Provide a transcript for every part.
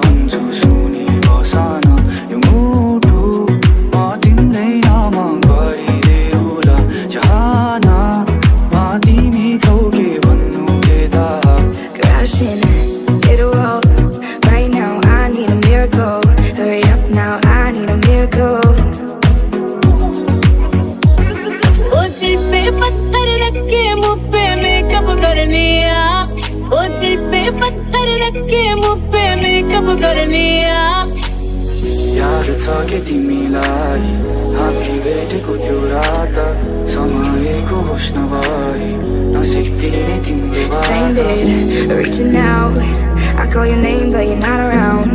भन्छु सुनि बसन यो मुटु म तिम्रै नाम गरिदेऊला चाहनामा तिमी छौ के भन्नु के थाहा Crashing, hit a wall. Right now I need a miracle. Hurry up now, I need a miracle. ओ दिल पे पत्थर रख के मुँह पे मेकअप कर लिया ओ दिल पे पत्थर रख के मुँह पे मेकअप कर लिया याद छ के तिमीलाई हामी भेटेको त्यो रात समयको होस नभई नसिक्दिने तिम्रो बात Stranded, reaching out. I call your name but you're not around.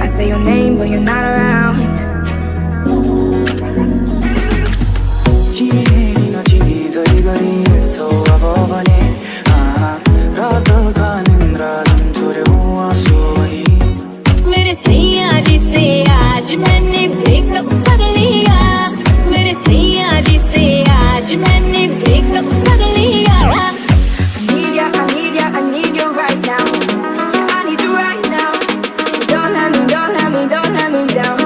I say your name but you're not around. चिने नि नचिने जै गरी हिँड्छौ अब भने रातका निन्द्रा छोड्यौ आँसु भनी मेरे सैया जी से आज मैंने ब्रेकअप कर लिया मेरे सैया जी से आज मैंने ब्रेकअप कर लिया I need ya, I need ya, I need you right now. Yeah, I need you right now. So don't let me, don't let me, don't let me down.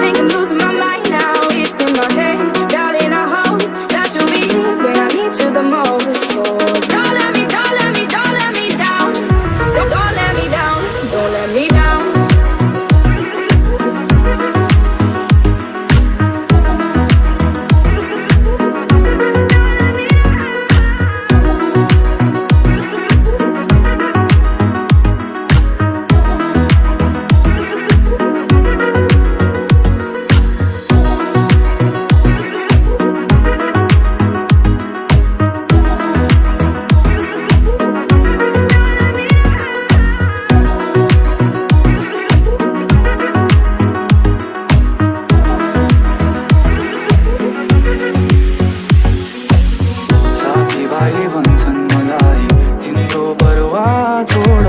Think I'm losing my mind now. It's in my head, darling. I hope that you'll be here when I need you the most. So don't let me, don't let me, don't let me down. Don't let me down, don't let me down. साथीभाइले भन्छन् मलाई तिम्रो परवाह छोड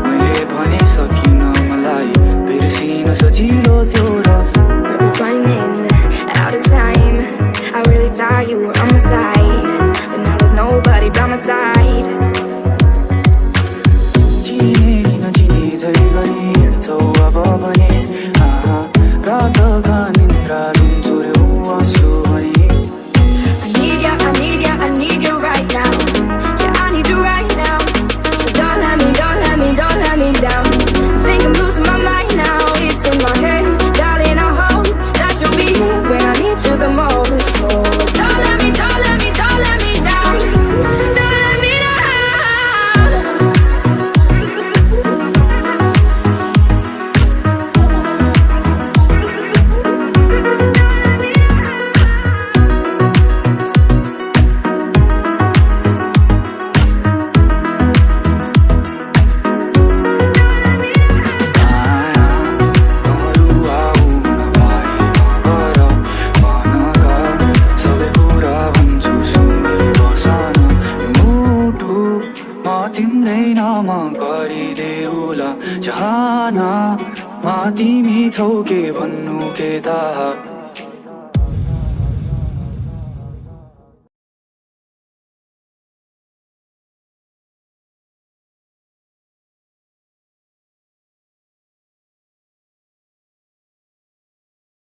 मैले भने सकिन मलाई बिर्सिन सजिलो थियो र We were running out of time. I really thought you were on my side, but now there's nobody by my side. चिने नि नचिने जै गरी हिँड्छौ अब भने रातका निन्द्रा छोड्यौ आँसु भनी I need ya, I need ya, I need you right now. Yeah, I need you right now. So don't let me, don't let me, don't let me down. Think I'm losing my mind now. It's in my head, darling. I hope that you'll be here when I need you the most. So don't let me, don't let me, don't let me down. Don't let me down. तिम्रै नाम गरिदेऊला चाहनामा तिमी छौ के भन्नु के थाहा